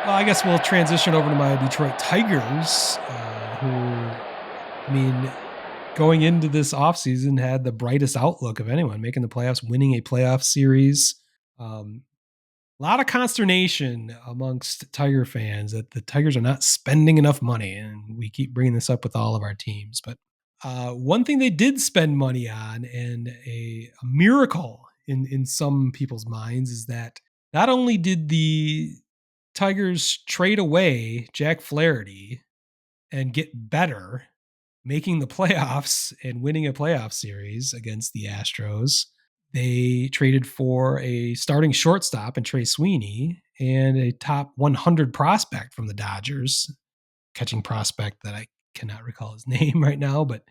Well, I guess we'll transition over to my Detroit Tigers, who, I mean, going into this offseason had the brightest outlook of anyone, making the playoffs, winning a playoff series. A lot of consternation amongst Tiger fans that the Tigers are not spending enough money. And we keep bringing this up with all of our teams. But one thing they did spend money on, and a miracle in some people's minds, is that not only did the Tigers trade away Jack Flaherty and get better, making the playoffs and winning a playoff series against the Astros, they traded for a starting shortstop in Trey Sweeney and a top 100 prospect from the Dodgers, catching prospect that I cannot recall his name right now, but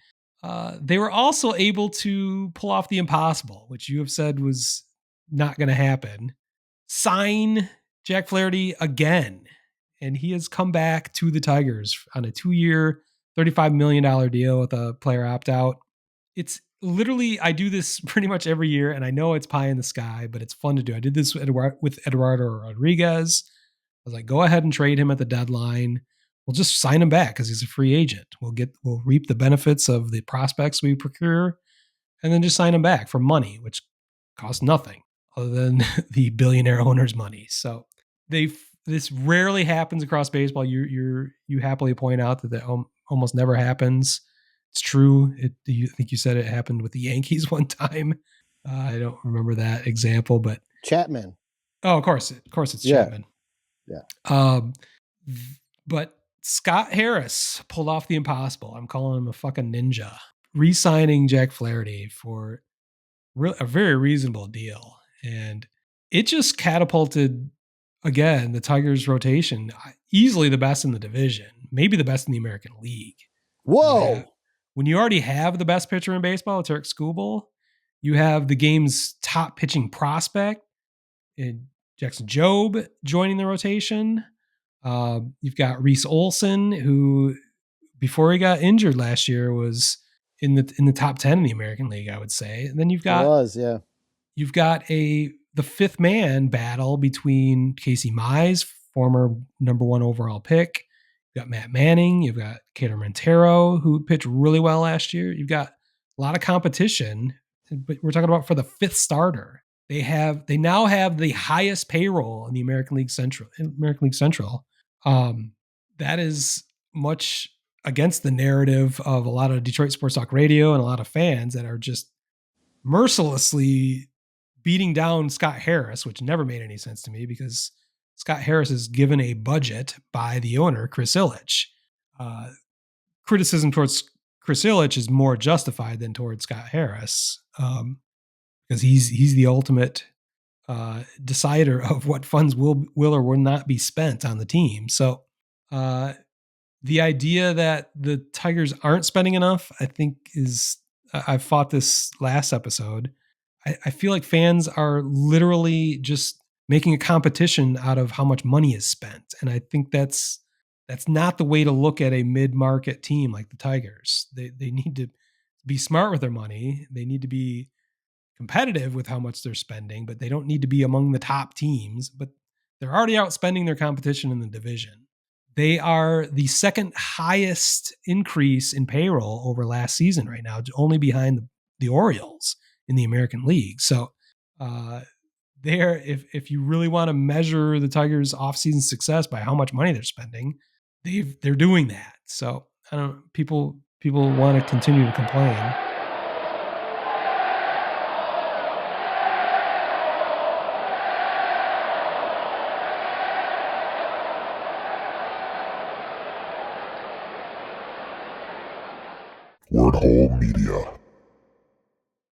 they were also able to pull off the impossible, which you have said was not going to happen. Sign Jack Flaherty again. And he has come back to the Tigers on a 2-year, $35 million deal with a player opt out. It's literally, I do this pretty much every year, and I know it's pie in the sky, but it's fun to do. I did this with Eduardo Rodriguez. I was like, go ahead and trade him at the deadline. We'll just sign him back because he's a free agent. We'll reap the benefits of the prospects we procure, and then just sign him back for money, which costs nothing other than the billionaire owner's money. So this rarely happens across baseball. You happily point out that almost never happens. It's true. I think you said it happened with the Yankees one time. I don't remember that example, but Chapman. Oh, of course it's Chapman. Yeah. But Scott Harris pulled off the impossible. I'm calling him a fucking ninja. Re-signing Jack Flaherty for a very reasonable deal, and it just catapulted again the Tigers' rotation, easily the best in the division, maybe the best in the American League. Whoa! When you already have the best pitcher in baseball, Tarik Skubal, you have the game's top pitching prospect, and Jackson Jobe joining the rotation. You've got Reese Olson, who before he got injured last year was in the top 10 in the American League, I would say. And then you've got the fifth man battle between Casey Mize, former number 1 overall pick. You've got Matt Manning. You've got Cater Montero, who pitched really well last year. You've got a lot of competition, but we're talking about for the fifth starter. They now have the highest payroll in the American League Central. That is much against the narrative of a lot of Detroit Sports Talk Radio and a lot of fans that are just mercilessly beating down Scott Harris, which never made any sense to me because Scott Harris is given a budget by the owner, Chris Ilitch. Criticism towards Chris Ilitch is more justified than towards Scott Harris because he's the ultimate decider of what funds will or will not be spent on the team. So the idea that the Tigers aren't spending enough, I think I fought this last episode. I feel like fans are literally just making a competition out of how much money is spent. And I think that's not the way to look at a mid-market team like the Tigers. They need to be smart with their money. They need to be competitive with how much they're spending, but they don't need to be among the top teams. But they're already outspending their competition in the division. They are the second highest increase in payroll over last season right now, only behind the Orioles in the American League. So if you really want to measure the Tigers' offseason success by how much money they're spending, they're doing that. So I don't. People want to continue to complain. Word Hole Media.